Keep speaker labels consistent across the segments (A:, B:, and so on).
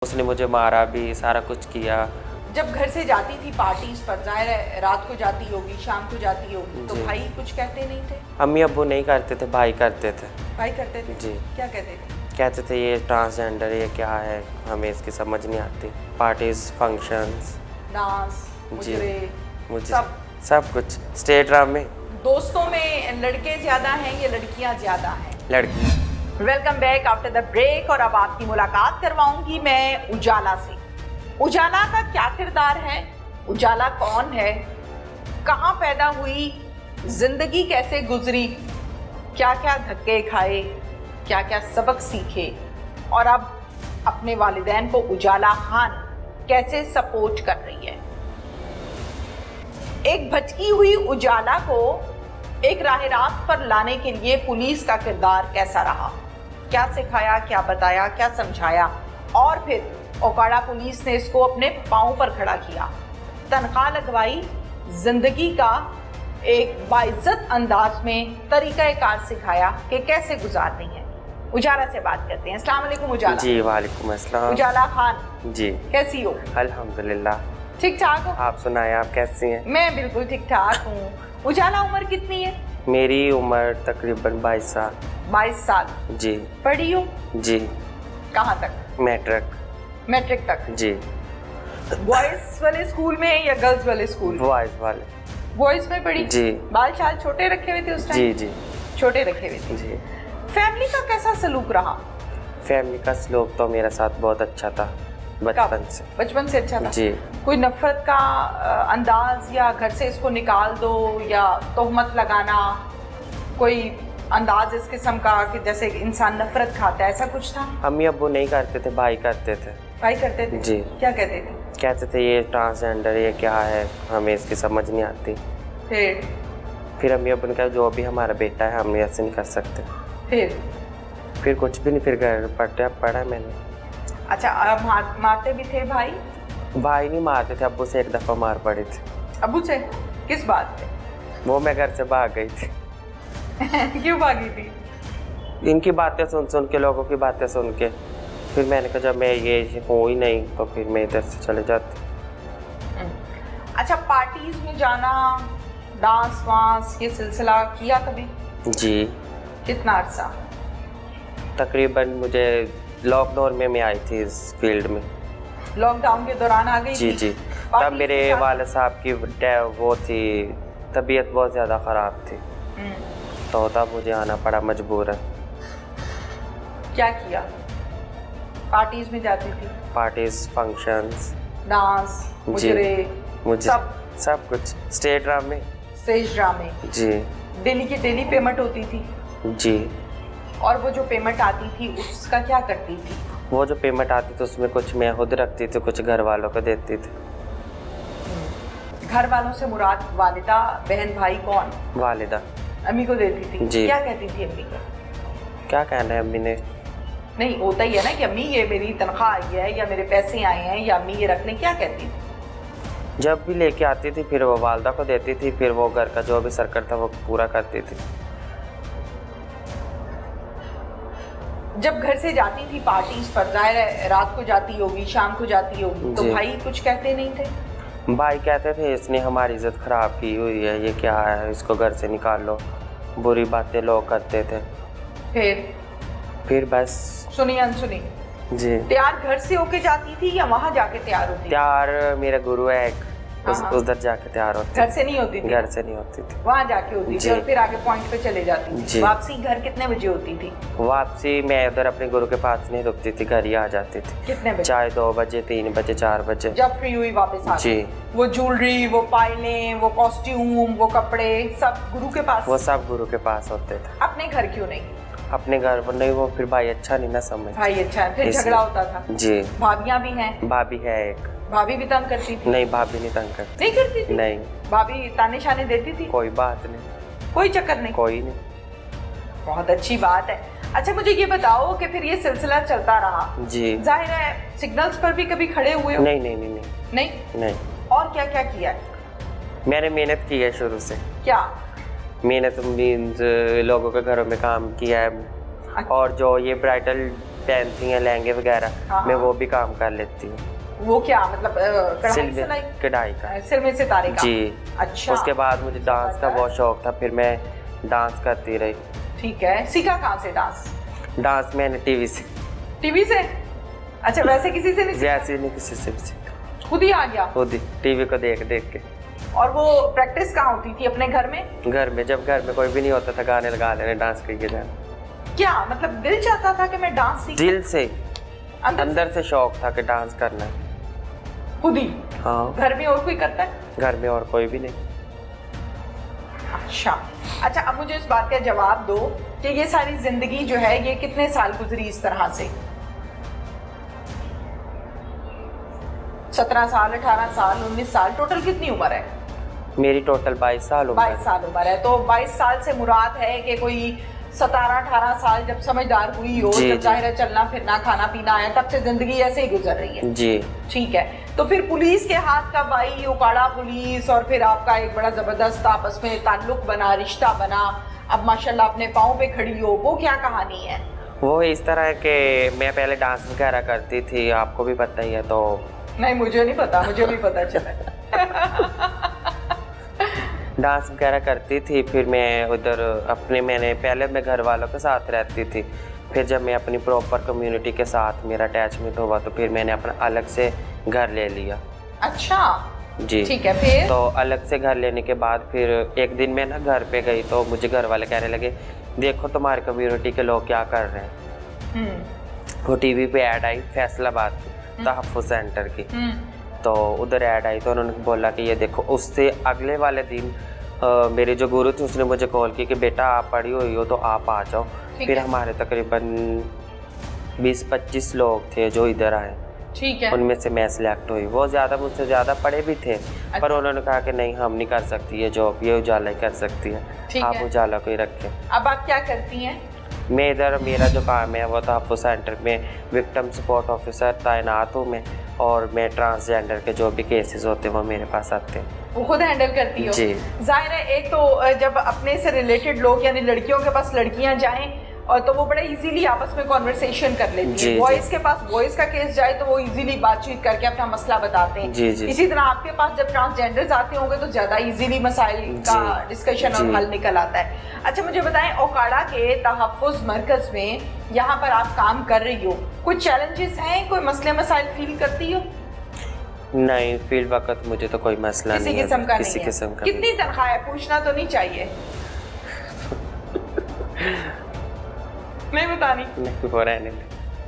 A: उसने मुझे मारा भी, सारा कुछ किया।
B: जब घर से जाती थी पार्टीज पर, जाहिर है रात को जाती होगी, शाम को जाती होगी, तो
A: जी।
B: भाई कुछ कहते नहीं थे?
A: अम्मी अब्बू नहीं करते थे, भाई करते थे।
B: भाई करते थे?
A: जी।
B: क्या कहते थे?
A: कहते थे ये ट्रांसजेंडर, ये क्या है, हमें इसकी समझ नहीं आती। पार्टीज, फंक्शंस,
B: डांस,
A: जी,
B: मुजरे,
A: सब कुछ स्टेट ड्रामे।
B: दोस्तों में लड़के ज़्यादा हैं या लड़कियां ज़्यादा हैं?
A: लड़की।
B: Welcome back after the break. और अब आपकी मुलाकात करवाऊंगी मैं उजाला से। उजाला का क्या किरदार है, उजाला कौन है, कहाँ पैदा हुई, जिंदगी कैसे गुजरी, क्या क्या धक्के खाए, क्या क्या सबक सीखे, और अब अपने वालिदैन को उजाला खान कैसे सपोर्ट कर रही है। एक भटकी हुई उजाला को एक राह रास्त पर लाने के लिए पुलिस का किरदार कैसा रहा, क्या सिखाया, क्या बताया, क्या समझाया, और फिर ओकाड़ा पुलिस ने इसको अपने पांव पर खड़ा किया, तनख्वाह लगवाई, जिंदगी का एक बाइज्जत अंदाज में तरीक़ाकार सिखाया कि कैसे गुजारनी है। उजाला से बात करते हैं। अस्सलाम वालेकुम उजाला।
A: जी वालेकुम अस्सलाम।
B: उजाला खान
A: जी,
B: कैसी हो?
A: अल्हम्दुलिल्लाह।
B: ठीक ठाक हो?
A: आप सुनाएं, आप कैसी हैं?
B: मैं बिल्कुल ठीक ठाक हूँ। उजाला उम्र कितनी है?
A: मेरी उम्र तकरीबन 22 साल।
B: 22 साल।
A: जी।
B: पढ़ी हो?
A: जी।
B: कहाँ तक? मैट्रिक तक।
A: जी।
B: बॉयज वाले स्कूल में या गर्ल्स वाले स्कूल?
A: बॉयज वाले।
B: बॉयज में पढ़ी?
A: जी।
B: बाल शाल छोटे रखे हुए थे उस टाइम?
A: जी जी
B: छोटे रखे हुए थे।
A: जी।
B: फैमिली का कैसा सलूक रहा?
A: फैमिली का सलूक तो मेरे साथ बहुत अच्छा था बचपन से।
B: बचपन से अच्छा था?
A: जी।
B: कोई नफरत का अंदाज, या घर से इसको निकाल दो, या तोहमत लगाना, कोई अंदाज इस किस्म का कि जैसे इंसान नफरत खाता है, ऐसा कुछ था?
A: अम्मी अब्बू नहीं करते थे, भाई करते थे।
B: भाई करते थे?
A: जी।
B: क्या कहते थे?
A: कहते थे ये ट्रांसजेंडर, ये क्या है, हमें इसकी समझ नहीं आती।
B: फिर
A: अम्मी अब्बू ने कहा जो भी हमारा बेटा है हम ऐसे नहीं कर सकते। फिर कुछ भी नहीं, फिर घर पढ़ा मैंने।
B: अच्छा, मारते भी थे भाई?
A: भाई नहीं मारते थे, अब्बू से एक दफ़ा मार पड़ी थी।
B: अब्बू से? किस बात पे?
A: वो मैं घर से भाग गई थी।
B: क्यों भागी थी?
A: इनकी बातें सुन सुन के, लोगों की बातें सुन के, फिर मैंने कहा जब मैं ये हूँ ही नहीं तो फिर मैं इधर से चले जाती।
B: अच्छा, पार्टीज में जाना, डांस वांस, ये सिलसिला किया कभी?
A: जी।
B: कितना अर्सा?
A: तकरीबन मुझे लॉकडाउन में मैं आई थी इस फील्ड में।
B: लॉकडाउन के दौरान आ गई
A: जी
B: थी?
A: जी। तब मेरे वाले साहब की वो थी, तबीयत बहुत ज़्यादा ख़राब थी, तो तब मुझे आना पड़ा मजबूरन।
B: क्या किया? पार्टीज में जाती थी?
A: पार्टीज, फंक्शंस,
B: डांस, मुजरे,
A: सब कुछ स्टेट ड्रामे।
B: स्टेज ड्रामे।
A: जी।
B: डेली की डेली पेमेंट होती थी?
A: जी।
B: और वो जो पेमेंट आती थी उसका क्या करती थी?
A: वो जो पेमेंट आती थी उसमें कुछ मैं खुद रखती थी, कुछ घर वालों को देती थी।
B: घर वालों से मुराद वालिदा, बहन, भाई, कौन?
A: वालिदा।
B: अम्मी को देती थी?
A: जी।
B: क्या कहती थी अम्मी को?
A: क्या कहना है अम्मी ने?
B: नहीं, होता ही है ना कि अम्मी ये मेरी तनख्वाह आई है, या मेरे पैसे आए हैं, या अम्मी ये रख लें, क्या कहती थी?
A: जब भी लेके आती थी फिर वो वालदा को देती थी, फिर वो घर का जो भी सर्कल था वो पूरा करती थी।
B: जब घर से जाती थी पार्टीज पर, जाहिर है रात को जाती होगी, शाम को जाती होगी, तो
A: जी।
B: भाई कुछ कहते नहीं थे?
A: भाई कहते थे इसने हमारी इज्जत ख़राब की हुई है, ये क्या है, इसको घर से निकाल लो, बुरी बातें लोग करते थे।
B: फिर
A: बस
B: सुनी अनसुनी?
A: जी।
B: तैयार घर से होके जाती थी या वहाँ जाके तैयार होती थी?
A: तैयार मेरा गुरु है एक, उधर जाके तैयार होती।
B: घर से नहीं होती थी?
A: घर से नहीं होती थी,
B: वहाँ जाके होती थी, और फिर आगे पॉइंट पे चले जाती थी।
A: जी।
B: वापसी घर कितने बजे होती थी?
A: वापसी मैं उधर अपने गुरु के पास नहीं रुकती थी, घर ही आ जाती थी।
B: कितने बजे?
A: चाहे 2 बजे, 3 बजे, 4 बजे।
B: जब फ्री हुई वापस आ
A: जी।
B: वो ज्वेलरी, वो पायलें, वो कॉस्ट्यूम, वो कपड़े सब गुरु के पास?
A: वो सब गुरु के पास होते थे।
B: अपने घर क्यों नहीं?
A: अपने घर पर नहीं, वो फिर भाई अच्छा नहीं ना समझ।
B: भाई अच्छा है, फिर झगड़ा होता था?
A: जी।
B: भाभियां भी हैं?
A: भाभी है एक।
B: भाभी भी तंग करती थी?
A: नहीं, भाभी नहीं तंग करती।
B: नहीं करती थी?
A: नहीं।
B: भाभी ताने शाने देती थी?
A: कोई बात नहीं,
B: कोई चक्कर नहीं?
A: कोई नहीं।
B: बहुत अच्छी बात है। अच्छा, मुझे ये बताओ कि फिर ये सिलसिला चलता रहा?
A: जी।
B: जाहिर है सिग्नल्स पर भी कभी खड़े हुए हो?
A: नहीं नहीं नहीं नहीं
B: नहीं?
A: नहीं।
B: और क्या क्या किया है?
A: मैंने मेहनत की है शुरू से।
B: क्या
A: मेहनत मीन्स लोगों के घरों में काम किया है, और जो ये ब्राइडल पहनती हैं लहंगे वगैरह,
B: हाँ।
A: मैं वो भी काम कर लेती हूँ।
B: वो क्या मतलब कढ़ाई
A: सिल
B: सिलाई?
A: में कढ़ाई का
B: सिल में सितारे का?
A: जी।
B: अच्छा।
A: उसके बाद मुझे डांस का बहुत शौक था, फिर मैं डांस करती रही।
B: ठीक है, सीखा कहाँ से डांस?
A: डांस मैंने टीवी से।
B: टीवी से? अच्छा, वैसे किसी से नहीं सीखा?
A: वैसे नहीं किसी से भी सीखा,
B: खुद ही आ गया?
A: खुद ही टीवी को देख देख के।
B: और वो प्रैक्टिस कहाँ होती थी, अपने घर में?
A: घर में, जब घर में कोई भी नहीं होता था गाने लगा लेने, डांस करके जाना।
B: क्या मतलब दिल चाहता था कि मैं डांस सीखूं?
A: दिल से,
B: अंदर
A: से शौक था कि डांस करना है।
B: खुद ही?
A: हाँ।
B: घर में और कोई करता है?
A: घर में और कोई भी नहीं।
B: अच्छा अच्छा, अब मुझे इस बात का जवाब दो कि ये सारी जिंदगी जो है ये कितने साल गुजरी इस तरह से? 17 साल, 18 साल, 19 साल, टोटल कितनी उम्र है?
A: मेरी टोटल 22 साल उम्र
B: 22 साल उम्र है। तो 22 साल से मुराद है कि कोई 17-18 साल जब समझदार हुई हो, जब जाहिर है चलना फिरना खाना पीना आया, तब से जिंदगी ऐसे ही गुजर रही है।
A: जी
B: ठीक है। तो फिर पुलिस के हाथ कब आई, ओकाड़ा पुलिस, और फिर आपका एक बड़ा जबरदस्त आपस में ताल्लुक बना, रिश्ता बना, अब माशाल्लाह अपने पाँव पे खड़ी हो, वो क्या कहानी है?
A: वो इस तरह है कि मैं पहले डांस वगैरह करती थी, आपको भी पता ही है। तो
B: नहीं, मुझे नहीं पता, मुझे भी पता चला।
A: डांस वगैरह करती थी, फिर मैं उधर मैंने पहले मैं घर वालों के साथ रहती थी, फिर जब मैं अपनी प्रॉपर कम्युनिटी के साथ मेरा अटैचमेंट हुआ तो फिर मैंने अपना अलग से घर ले लिया।
B: अच्छा
A: जी
B: ठीक है। फिर
A: तो अलग से घर लेने के बाद फिर एक दिन मैं ना घर पे गई तो मुझे घर वाले कहने लगे, देखो तुम्हारी कम्युनिटी के लोग क्या कर रहे हैं। वो टीवी पे ऐड आई फैसलाबाद की, तहफ़्फ़ुज़ सेंटर की। तो उधर ऐड आई तो उन्होंने बोला कि ये देखो। उससे अगले वाले दिन मेरे जो गुरु थे उसने मुझे कॉल की कि बेटा आप पढ़ी हुई हो तो आप आ जाओ। फिर हमारे तकरीबन 20-25 लोग थे जो इधर आए।
B: ठीक है।
A: उनमें से मैं सिलेक्ट हुई। वो ज़्यादा मुझसे ज़्यादा पढ़े भी थे।
B: अच्छा।
A: पर उन्होंने कहा कि नहीं, हम नहीं कर सकती ये जॉब, ये उजाला ही कर सकती है, आप उजाला को ही रखें।
B: अब आप क्या करती हैं?
A: मैं इधर, मेरा जो काम है वो तहफ़्फ़ुज़ सेंटर में विक्टिम सपोर्ट ऑफिसर तैनात हूँ मैं, और मैं ट्रांसजेंडर के जो भी केसेस होते हैं वो मेरे पास आते हैं।
B: वो खुद हैंडल करती हो?
A: जी।
B: जाहिर है, एक तो जब अपने से रिलेटेड लोग यानी लड़कियों के पास लड़कियां जाएं और तो वो बड़े इजीली आपस में कॉन्वर्सेशन कर लेती है। बॉयज के पास बॉयज का केस जाए तो वो इजीली बातचीत करके अपना मसला बताते हैं।
A: जी जी।
B: इसी तरह आपके पास जब ट्रांसजेंडर्स आते होंगे तो ज्यादा इजीली मसाइल का डिस्कशन और हल निकल आता है। अच्छा मुझे बताएं, ओकाड़ा के तहफ़्फ़ुज़ मरकज में यहाँ पर आप काम कर रही हो, कोई चैलेंजेस हैं, कोई मसले मसाइल फील करती हो?
A: नहीं, फील्ड वक्त मुझे तो कोई मसला नहीं है, किसी किस्म का।
B: कितनी तनख्वाह है, पूछना तो नहीं चाहिए? नहीं बतानी?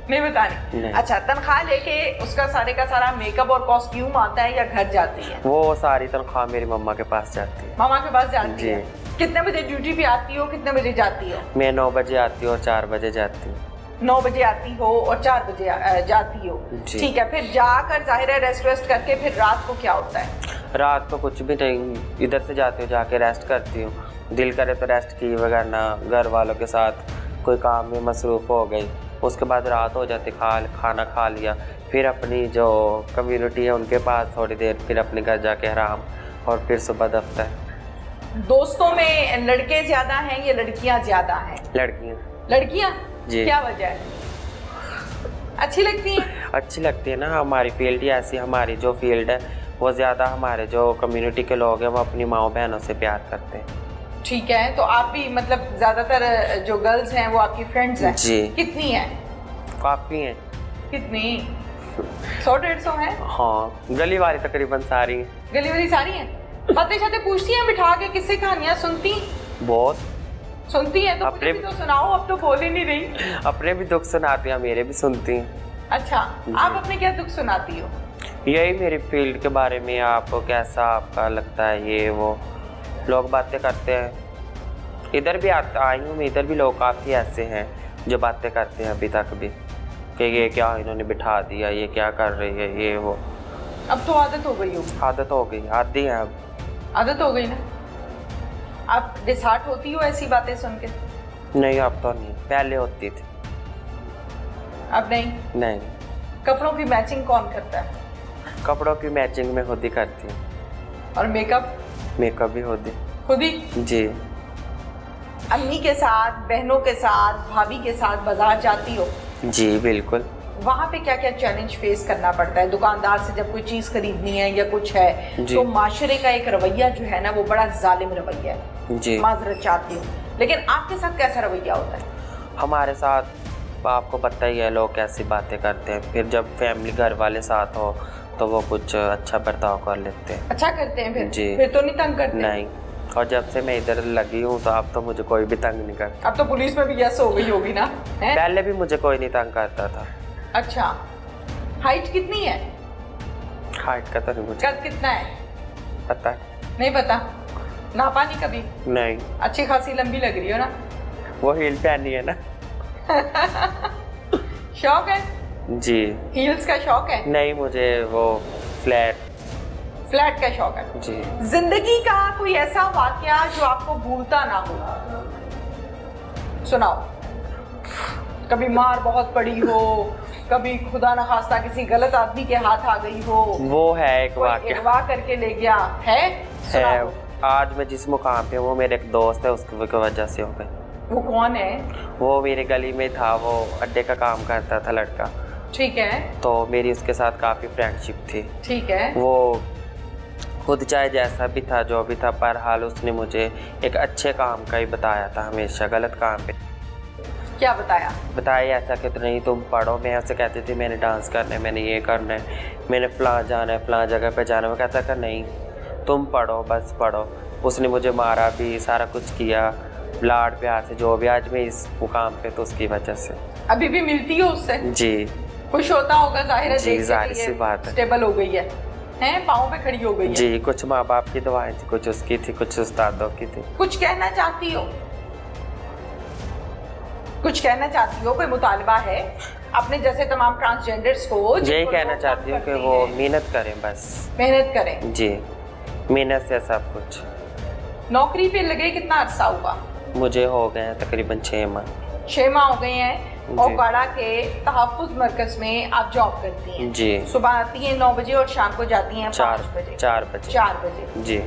B: नहीं बतानी। अच्छा, तनख्वाह लेके उसका सारे का सारा मेकअप और कॉस्ट्यूम आता है या घर जाती है?
A: वो सारी तनख्वाह मेरी मम्मा के पास जाती है।
B: मामा के पास जाती है? कितने बजे ड्यूटी पे आती हो, कितने बजे जाती हो?
A: मैं 9 बजे आती हूँ और 4 बजे जाती हूँ।
B: 9 बजे आती हो और 4 बजे जाती हो। ठीक है। फिर जाकर जाहिर है रेस्ट करके फिर रात को क्या होता है?
A: रात को कुछ भी नहीं, इधर से जाती हूँ, जाके रेस्ट करती हूँ, दिल करे तो रेस्ट की, वगैरह घर वालों के साथ कोई काम में मसरूफ़ हो गई। उसके बाद रात हो जाती, खाना खा लिया, फिर अपनी जो कम्युनिटी है उनके पास थोड़ी देर, फिर अपने घर जाके आराम, और फिर सुबह दफ्तर।
B: दोस्तों में लड़के ज़्यादा हैं या लड़कियाँ ज़्यादा हैं? लड़कियाँ?
A: जी।
B: क्या वजह है? अच्छी लगती हैं?
A: अच्छी लगती है ना, हमारी फील्ड ही ऐसी, हमारी जो फील्ड है वो ज़्यादा हमारे जो कम्युनिटी के लोग हैं वो अपनी माओ बहनों से प्यार करते हैं।
B: ठीक है। तो आप भी मतलब ज़्यादातर जो गर्ल्स हैं वो आपकी फ्रेंड्स हैं?
A: जी।
B: कितनी हैं?
A: काफ़ी हैं।
B: कितनी? 100-150 हैं?
A: हाँ, गली वाली तकरीबन सारी हैं।
B: गली वाली सारी हैं? बातें शातें पूछती हैं बिठा के, किससे कहानियाँ सुनती?
A: बहुत
B: सुनती हैं। तो
A: अपने
B: भी तो सुनाओ, अब तो बोल ही नहीं रही।
A: अपने भी दुख सुनाती हैं, मेरे भी सुनती हैं।
B: अच्छा, आप अपने क्या दुख सुनाती हो?
A: यही मेरी फील्ड के बारे में, आपको कैसा आपका लगता है, ये वो लोग बातें करते हैं। इधर भी आई हूँ मैं, इधर भी लोग काफ़ी ऐसे हैं जो बातें करते हैं अभी तक भी कि ये क्या इन्होंने बिठा दिया, ये क्या कर रही है, ये वो।
B: अब तो आदत हो गई होगी?
A: आदत हो गई, आती है अब।
B: आदत हो गई ना? आप डिसहार्ट होती हो ऐसी बातें सुन के?
A: नहीं, अब तो नहीं, पहले होती थी।
B: अब नहीं? कपड़ों की मैचिंग कौन करता है?
A: कपड़ों की मैचिंग में खुद ही करती हूँ।
B: और मेकअप?
A: मेकअप भी
B: खुद ही?
A: जी।
B: अम्मी के साथ, बहनों के साथ, भाभी के साथ बाजार जाती हो?
A: जी बिल्कुल।
B: वहाँ पे क्या क्या चैलेंज फेस करना पड़ता है? दुकानदार से जब कोई चीज़ खरीदनी है या कुछ है तो माशरे का एक रवैया जो है ना वो बड़ा जालिम रवैया है जी। माजरत चाहती हूँ, लेकिन आपके साथ कैसा रवैया होता है?
A: हमारे साथ आपको पता ही है लोग कैसी बातें करते हैं, फिर जब फैमिली घर वाले साथ हो तो वो कुछ अच्छा बर्ताव कर लेते हैं।
B: अच्छा करते हैं फिर
A: जी।
B: फिर तो नहीं तंग करते?
A: नहीं, और जब से मैं इधर लगी हूँ तो अब तो मुझे कोई भी तंग नहीं करता।
B: अब तो पुलिस में भी यस हो गई होगी ना? है?
A: पहले भी मुझे कोई नहीं तंग करता था।
B: अच्छा, हाइट कितनी है?
A: हाइट का तो नहीं मुझे
B: कद कितना है
A: पता
B: नहीं पता? नापा नहीं कभी?
A: नहीं।
B: अच्छी खासी लंबी लग रही हो ना?
A: वो हील पहनी है ना।
B: शौक है
A: जी।
B: हील्स का शौक है?
A: नहीं, मुझे वो
B: फ्लैट का शौक है
A: जी।
B: जिंदगी का कोई ऐसा वाकया जो आपको भूलता ना हो, सुनाओ। कभी मार बहुत पड़ी हो, कभी खुदा न खास्ता किसी गलत आदमी के हाथ आ गई हो।
A: वो है एक वाकया,
B: अगवा करके ले गया है।
A: आज मैं जिस मुकाम पे, वो मेरे एक दोस्त है उसकी वजह से हो गए।
B: वो कौन है?
A: वो मेरी गली में था, वो अड्डे का काम करता था लड़का।
B: ठीक है।
A: तो मेरी उसके साथ काफ़ी फ्रेंडशिप थी।
B: ठीक है।
A: वो खुद चाहे जैसा भी था जो भी था, पर हाल उसने मुझे एक अच्छे काम का ही बताया था, हमेशा गलत काम पे।
B: क्या बताया?
A: बताया ऐसा कि नहीं तुम पढ़ो। मैं ऐसे कहती थी मैंने डांस करना है, मैंने ये करना है, मैंने फलां जाना है, फलां जगह पे जाना है। मैं कहता था नहीं तुम पढ़ो, बस पढ़ो। उसने मुझे मारा भी, सारा कुछ किया, लाड प्यार से, जो भी आज मैं इस मुकाम पे तो उसकी वजह से।
B: अभी भी मिलती हो उससे?
A: जी।
B: खुश होता होगा जाहिर है?
A: जी, जाहिर सी बात है।
B: स्टेबल हो गई है, हैं पाँव पे खड़ी हो गई है।
A: जी, कुछ माँ बाप की दुआएं थी, कुछ उसकी थी, कुछ उस्तादों की थी।
B: कुछ कहना चाहती हो? कुछ कहना चाहती हो? कोई मुतालबा है अपने जैसे तमाम ट्रांसजेंडर्स को?
A: यही कहना चाहती हूँ कि वो मेहनत करें, बस
B: मेहनत करें।
A: जी, मेहनत से सब कुछ।
B: नौकरी पे लगे कितना अरसा हुआ?
A: मुझे हो गए हैं तकरीबन 6 माह।
B: 6 माह हो गए हैं। ओकाड़ा के तहफ़्फ़ुज़ मरकज़ में आप जॉब करती हैं
A: जी।
B: सुबह आती हैं 9 बजे और शाम को जाती हैं
A: 4
B: बजे।
A: 4 बजे।
B: 4 बजे
A: जी।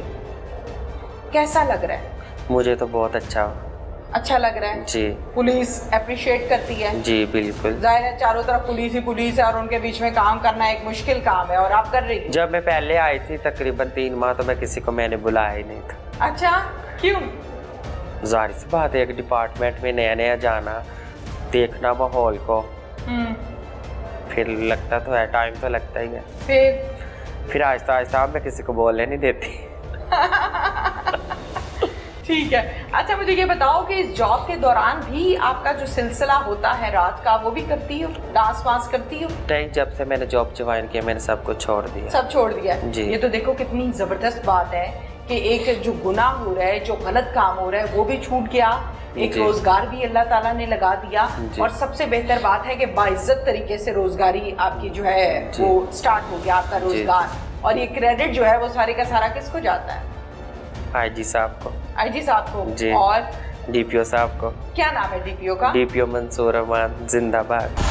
B: कैसा लग रहा है?
A: मुझे तो बहुत अच्छा
B: लग रहा है
A: जी।
B: पुलिस अप्रिशिएट करती है?
A: जी बिल्कुल।
B: जाहिर है चारों तरफ पुलिस ही पुलिस है और उनके बीच में काम करना एक मुश्किल काम है और आप कर रही।
A: जब मैं पहले आई थी तकरीबन 3 माह तो मैं किसी को मैंने बुलाया ही नहीं था।
B: अच्छा, क्यों?
A: जाहिर सी बात है, एक डिपार्टमेंट में नया नया जाना, देखना माहौल को, फिर लगता तो है, टाइम तो लगता ही है। फिर आहिस्ता आहिस्ता मैं किसी को बोलने नहीं देती।
B: ठीक है। अच्छा मुझे ये बताओ कि इस जॉब के दौरान भी आपका जो सिलसिला होता है रात का वो भी करती हो? डांस वांस करती हो?
A: नहीं, जब से मैंने जॉब ज्वाइन किया मैंने सब कुछ छोड़ दिया।
B: सब छोड़ दिया
A: जी।
B: ये तो देखो कितनी जबरदस्त बात है कि एक जो गुनाह हो रहा है, जो गलत काम हो रहा है वो भी छूट गया, एक रोजगार भी अल्लाह ताला ने लगा दिया और सबसे बेहतर बात है कि बाइज्जत तरीके से रोजगारी आपकी जो है वो स्टार्ट हो गया आपका रोजगार। और ये क्रेडिट जो है वो सारे का सारा किसको जाता है?
A: आईजी साहब को।
B: आईजी साहब को
A: जी।
B: और
A: डीपीओ साहब को।
B: क्या नाम है डीपीओ का?
A: डीपीओ मंसूर रहमान जिंदाबाद।